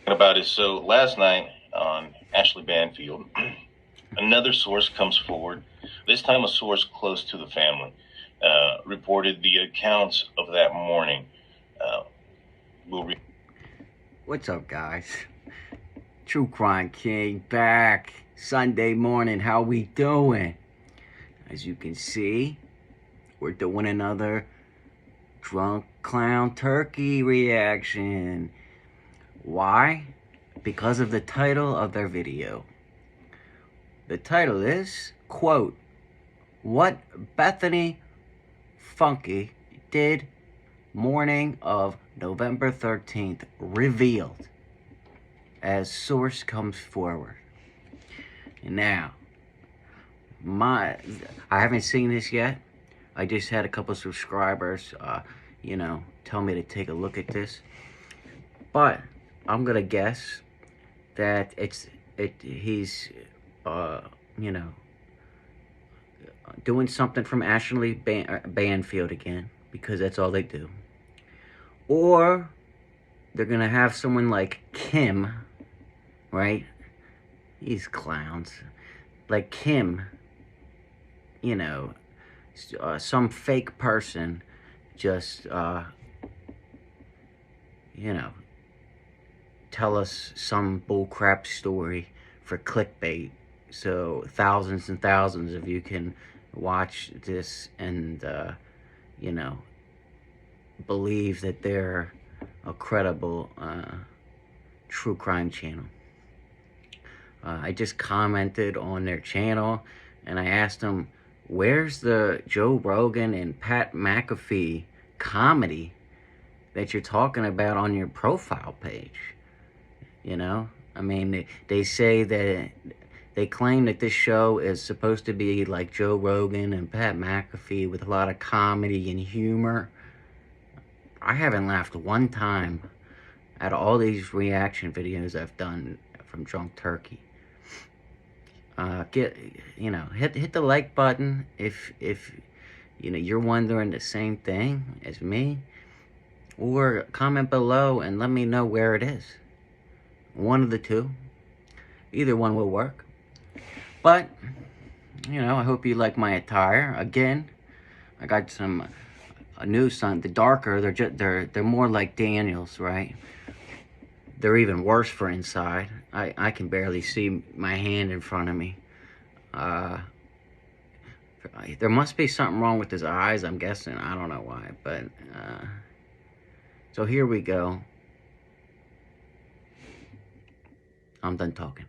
About is so last night on Ashley Banfield, another source comes forward, this time a source close to the family, reported the accounts of that morning. Uh, we'll read. What's up, guys? True Crime King back. Sunday morning, how we doing? As you can see, we're doing another drunk clown turkey reaction. Why? Because of the title of their video. The title is, quote, "What Bethany Funke Did Morning of November 13th Revealed," as source comes forward. And now, I haven't seen this yet. I just had a couple subscribers, tell me to take a look at this. But I'm gonna guess that he's, uh, you know, doing something from Ashley Banfield again, because that's all they do. Or they're gonna have someone like Kim, right? These clowns, like Kim, some fake person just, tell us some bullcrap story for clickbait, so thousands and thousands of you can watch this and, believe that they're a credible true crime channel. I just commented on their channel and I asked them, where's the Joe Rogan and Pat McAfee comedy that you're talking about on your profile page? I mean, they say that they claim that this show is supposed to be like Joe Rogan and Pat McAfee with a lot of comedy and humor. I haven't laughed one time at all these reaction videos I've done from Drunk Turkey. Hit the like button if you're wondering the same thing as me, or comment below and let me know where it is. One of the two. Either one will work. But I hope you like my attire. Again, I got some new sun. The darker, they're more like Daniels, right? They're even worse for inside. I can barely see my hand in front of me. There must be something wrong with his eyes, I'm guessing. I don't know why, but so here we go. I'm done talking.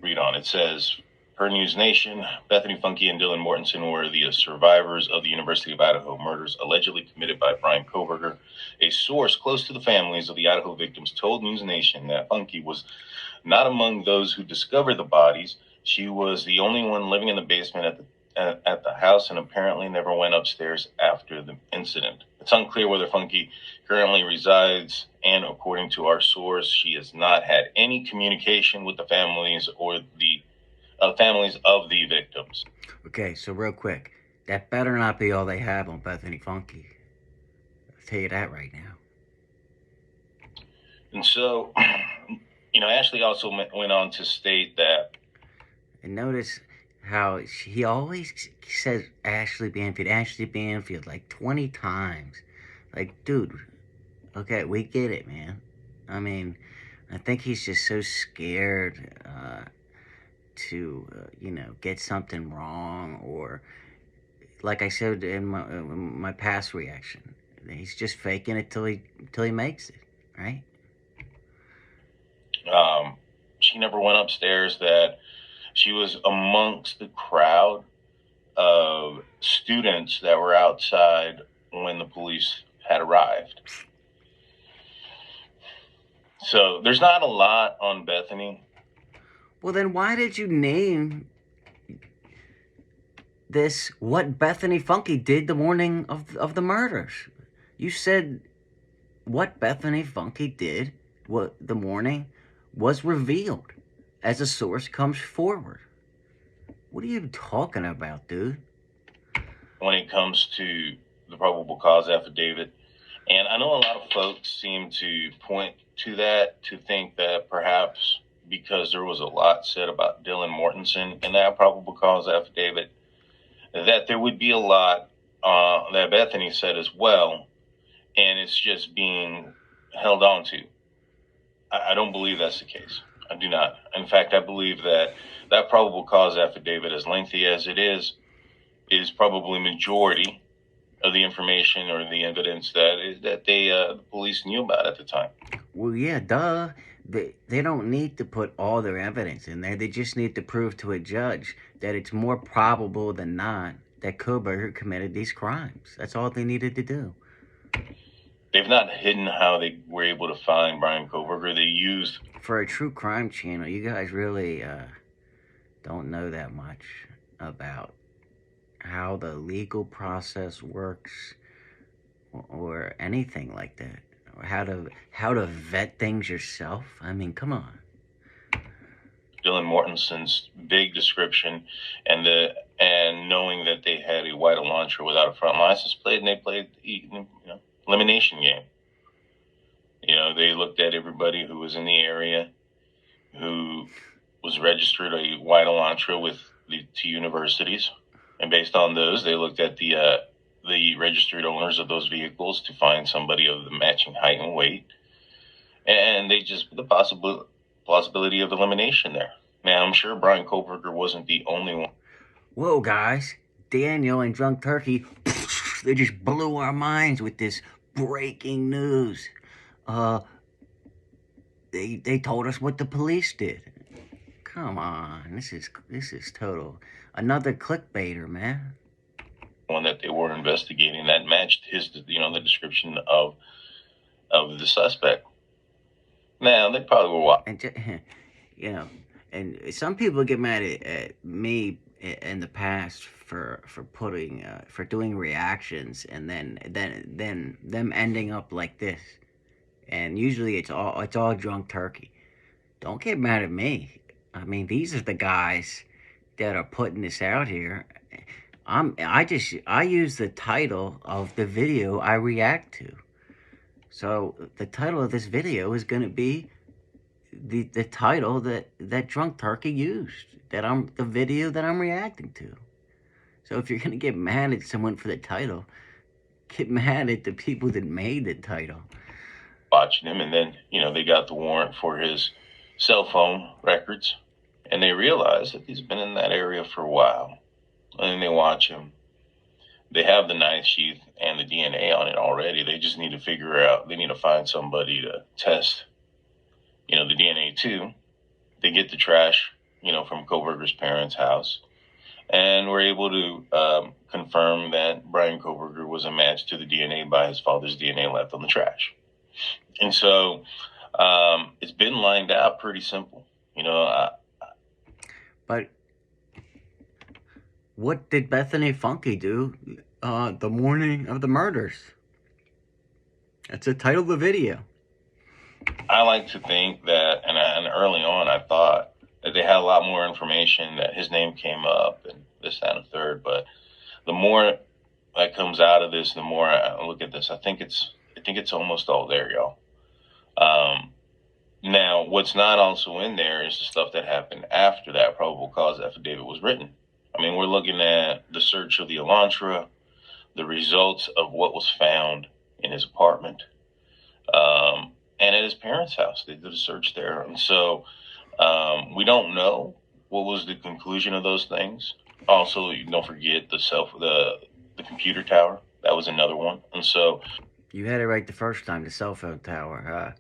Read on. It says, per News Nation, Bethany Funke and Dylan Mortensen were the survivors of the University of Idaho murders allegedly committed by Brian Kohberger. A source close to the families of the Idaho victims told News Nation that Funke was not among those who discovered the bodies. She was the only one living in the basement at the house and apparently never went upstairs after the incident. It's unclear whether Funke currently resides, and according to our source, she has not had any communication with the families or the families of the victims. Okay, so real quick, that better not be all they have on Bethany Funke. I'll tell you that right now. And so, Ashley also went on to state that. And notice how he always says Ashley Banfield like 20 times. Like, dude, okay, we get it, man. I mean, I think he's just so scared to, get something wrong, or, like I said in my past reaction, he's just faking it till he makes it, right? She never went upstairs, that she was amongst the crowd of students that were outside when the police had arrived. So there's not a lot on Bethany. Well, then why did you name this What Bethany Funke Did the Morning of the Murders? You said what Bethany Funke did the morning was revealed as a source comes forward. What are you talking about, dude? When it comes to the probable cause affidavit, and I know a lot of folks seem to point to that to think that perhaps because there was a lot said about Dylan Mortensen in that probable cause affidavit, that there would be a lot that Bethany said as well, and it's just being held on to. I don't believe that's the case. I do not. In fact, I believe that that probable cause affidavit, as lengthy as it is probably majority of the information or the evidence that the police knew about at the time. Well, yeah, duh. They don't need to put all their evidence in there. They just need to prove to a judge that it's more probable than not that Koberger committed these crimes. That's all they needed to do. They've not hidden how they were able to find Brian Koberger. They used... For a true crime channel, you guys really don't know that much about how the legal process works or anything like that. Or how to vet things yourself. I mean, come on. Dylan Mortensen's big description and knowing that they had a white Elantra without a front license plate, and they played elimination game. They looked at everybody who was in the area who was registered a white Elantra with the two universities, and based on those, they looked at the registered owners of those vehicles to find somebody of the matching height and weight, and they just the possibility of elimination there. Man, I'm sure Brian Koberger wasn't the only one. Whoa, guys. Daniel and Drunk Turkey, they just blew our minds with this breaking news. They told us what the police did. Come on, this is total another clickbaiter, man. One that they were investigating that matched his, the description of the suspect. Now they probably were and and some people get mad at me in the past for putting for doing reactions and then them ending up like this. And usually it's all Drunk Turkey. Don't get mad at me. I mean, these are the guys that are putting this out here. I use the title of the video I react to. So the title of this video is going to be the title that Drunk Turkey used. The video that I'm reacting to. So if you're going to get mad at someone for the title, get mad at the people that made the title. Watching him, and then they got the warrant for his cell phone records, and they realized that he's been in that area for a while. And then they watch him. They have the knife sheath and the DNA on it already. They just need to figure out. They need to find somebody to test, the DNA too. They get the trash, from Koberger's parents' house, and we're able to confirm that Brian Koberger was a match to the DNA by his father's DNA left on the trash. And so it's been lined out pretty simple, But what did Bethany Funke do the morning of the murders? That's the title of the video. I like to think that, and early on I thought that they had a lot more information, that his name came up and this, that, and the third. But the more that comes out of this, the more I look at this, I think it's almost all there, y'all. Now, what's not also in there is the stuff that happened after that probable cause affidavit was written. I mean, we're looking at the search of the Elantra, the results of what was found in his apartment, and at his parents' house. They did a search there. And so we don't know what was the conclusion of those things. Also, don't forget the computer tower. That was another one. And so... You had it right the first time, the cell phone tower.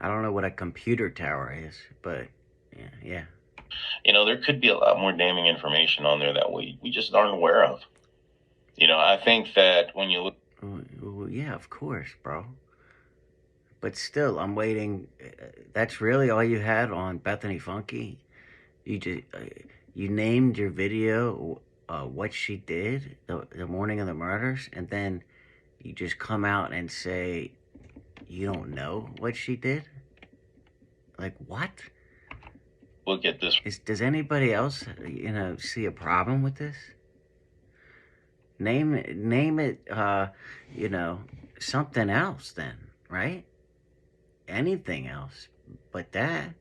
I don't know what a computer tower is, but yeah. There could be a lot more damning information on there that we just aren't aware of. I think that when you look... Well, yeah, of course, bro. But still, I'm waiting. That's really all you had on Bethany Funke? You named your video what she did the morning of the murders, and then you just come out and say you don't know what she did? Like, what? Look at this. Does anybody else, see a problem with this? Name it, something else then, right? anything else but that.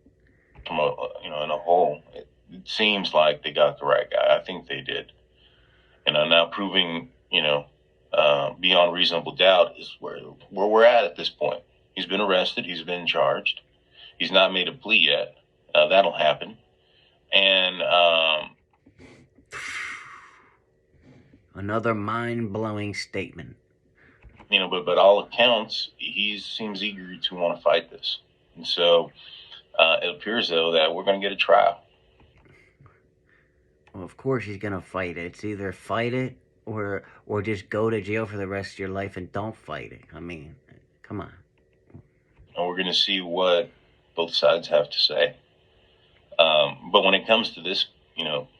From a, in a whole, it seems like they got the right guy. I think they did. And I'm now proving, beyond reasonable doubt is where we're at this point. He's been arrested. He's been charged. He's not made a plea yet. That'll happen. And another mind-blowing statement. But all accounts, he seems eager to want to fight this. And so it appears, though, that we're going to get a trial. Well, of course he's going to fight it. It's either fight it or just go to jail for the rest of your life and don't fight it. I mean, come on. And we're going to see what both sides have to say. But when it comes to this,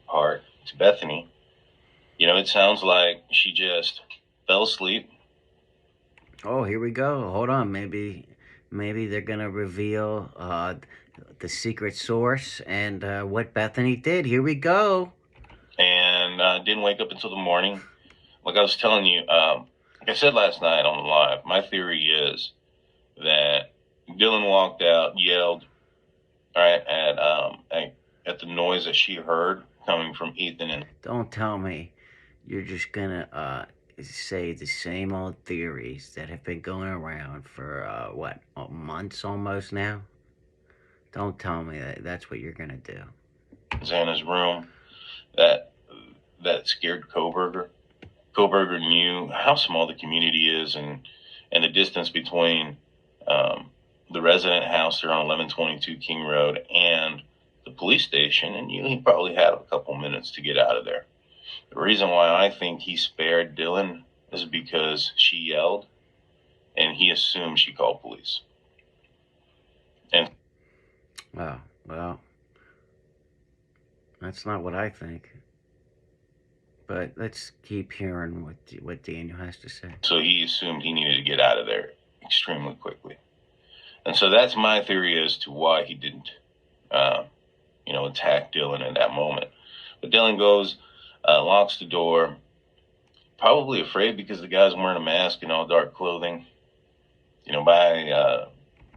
part, to Bethany, it sounds like she just fell asleep. Oh, here we go. Hold on. Maybe they're going to reveal the secret source and what Bethany did. Here we go. And didn't wake up until the morning. Like I was telling you, like I said last night on the live, my theory is that Dylan walked out, yelled, all right, at the noise that she heard coming from Ethan. And don't tell me you're just gonna say the same old theories that have been going around for months almost now. Don't tell me that's what you're gonna do. Xana's room that scared Kohberger. Kohberger knew how small the community is and the distance between the resident house there on 1122 King Road and the police station, and he probably had a couple minutes to get out of there. The reason why I think he spared Dylan is because she yelled, and he assumed she called police. And well, that's not what I think. But let's keep hearing what Daniel has to say. So he assumed he needed to get out of there extremely quickly. And so that's my theory as to why he didn't, attack Dylan in that moment. But Dylan goes, locks the door, probably afraid because the guy's wearing a mask and all dark clothing.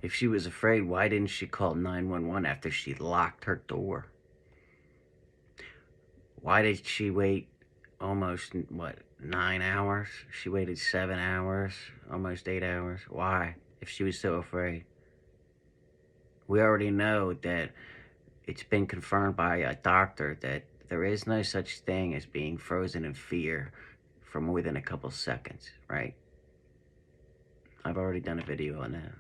If she was afraid, why didn't she call 911 after she locked her door? Why did she wait almost, 9 hours? She waited 7 hours, almost 8 hours. Why? If she was so afraid. We already know that it's been confirmed by a doctor that there is no such thing as being frozen in fear for more than a couple seconds, right? I've already done a video on that.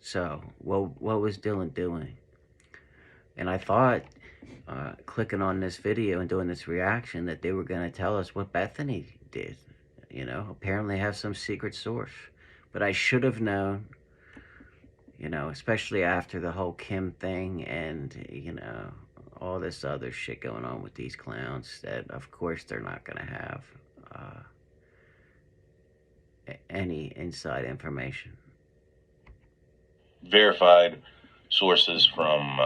So, what was Dylan doing? And I thought, clicking on this video and doing this reaction, that they were going to tell us what Bethany did. Apparently have some secret source. But I should have known, especially after the whole Kim thing and, all this other shit going on with these clowns, that of course they're not going to have any inside information. Verified sources from,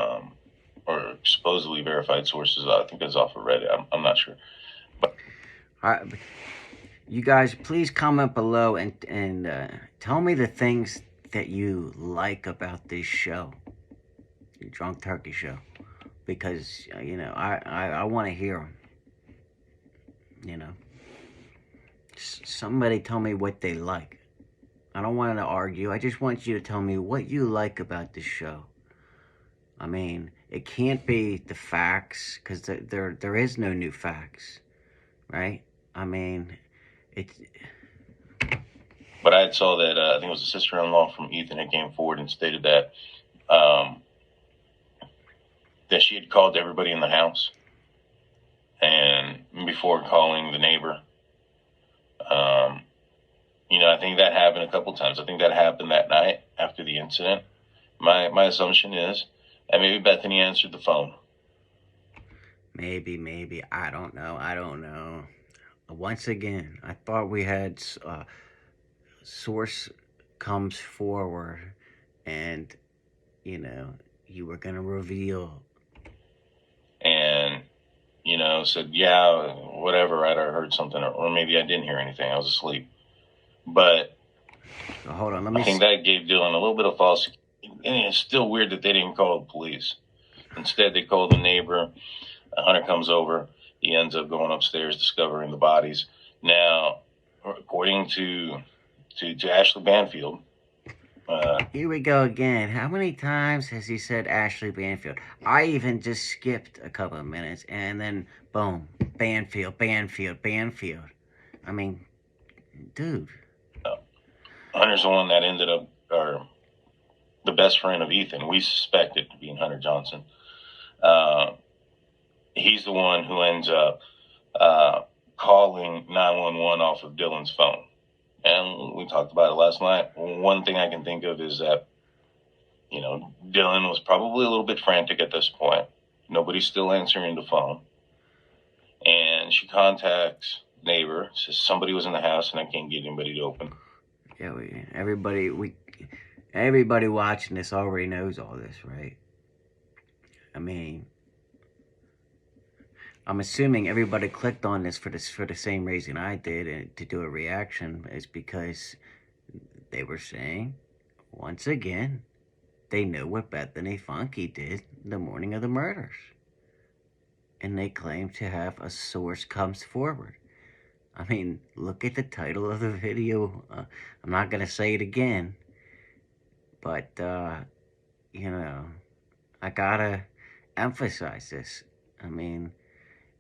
or supposedly verified sources, I think it's off of Reddit. I'm not sure. But all right, you guys, please comment below and tell me the things that you like about this show, the Drunk Turkey Show, because I want to hear them. Somebody tell me what they like. I don't want to argue. I just want you to tell me what you like about this show. I mean, it can't be the facts, because there is no new facts, right? I mean, it's... But I saw that, I think it was a sister-in-law from Ethan that came forward and stated that that she had called everybody in the house, and before calling the neighbor. I think that happened a couple times. I think that happened that night after the incident. My assumption is that maybe Bethany answered the phone. Maybe. I don't know. Once again, I thought we had source comes forward and, you were going to reveal. And, said, yeah, whatever, right? I heard something, or maybe I didn't hear anything. I was asleep. But hold on, I think that gave Dylan a little bit of false it's still weird that they didn't call the police. Instead, they called the neighbor. Hunter comes over. He ends up going upstairs, discovering the bodies. Now, according to Ashley Banfield, here we go again. How many times has he said Ashley Banfield? I even just skipped a couple of minutes, and then boom, Banfield, Banfield, Banfield. I mean, dude. Hunter's the one that ended up, or the best friend of Ethan. We suspect it being Hunter Johnson. He's the one who ends up calling 911 off of Dylan's phone. And we talked about it last night. One thing I can think of is that, Dylan was probably a little bit frantic at this point. Nobody's still answering the phone. And she contacts neighbor, says somebody was in the house and I can't get anybody to open. Yeah, everybody watching this already knows all this, right? I mean, I'm assuming everybody clicked on this for the same reason I did, and to do a reaction is because they were saying, once again, they knew what Bethany Funke did the morning of the murders. And they claim to have a source comes forward. I mean, look at the title of the video. I'm not going to say it again. But, I gotta emphasize this. I mean,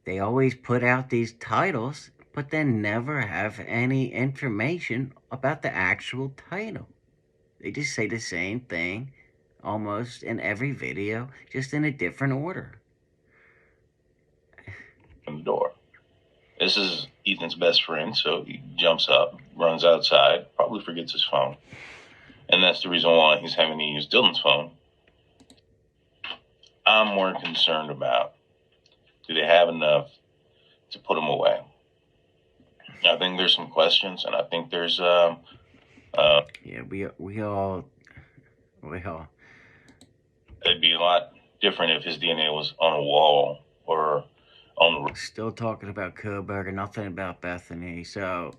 they always put out these titles, but then never have any information about the actual title. They just say the same thing almost in every video, just in a different order. The door. This is Ethan's best friend, so he jumps up, runs outside, probably forgets his phone. And that's the reason why he's having to use Dylan's phone. I'm more concerned about, do they have enough to put him away? I think there's some questions, and I think there's yeah, we all. It'd be a lot different if his DNA was on a wall or on the. Still talking about Koberger, nothing about Bethany. So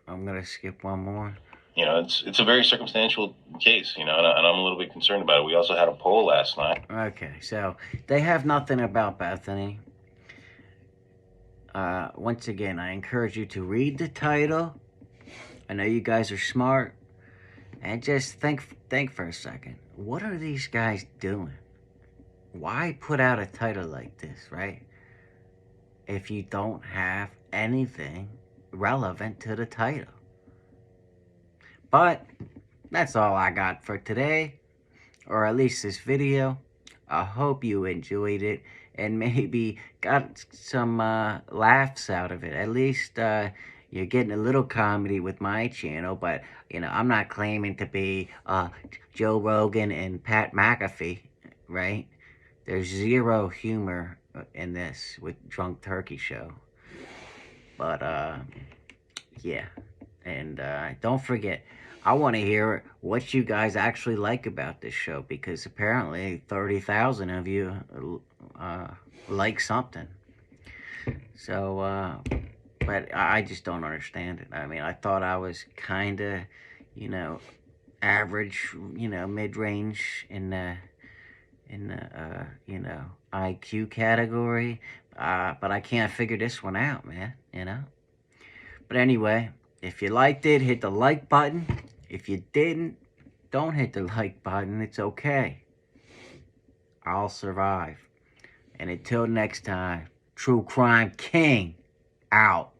I'm gonna skip one more. It's a very circumstantial case, and I'm a little bit concerned about it. We also had a poll last night. Okay, so they have nothing about Bethany. Once again, I encourage you to read the title. I know you guys are smart, and just think for a second. What are these guys doing? Why put out a title like this, right? If you don't have anything relevant to the title. But that's all I got for today, or at least this video. I hope you enjoyed it and maybe got some laughs out of it. At least you're getting a little comedy with my channel, but I'm not claiming to be Joe Rogan and Pat McAfee, right? There's zero humor in this with Drunk Turkey Show. But yeah, and don't forget, I want to hear what you guys actually like about this show, because apparently 30,000 of you like something. So, but I just don't understand it. I mean, I thought I was kind of, average, mid-range in the IQ category. But I can't figure this one out, man, But anyway, if you liked it, hit the like button. If you didn't, don't hit the like button. It's okay. I'll survive. And until next time, True Crime King out.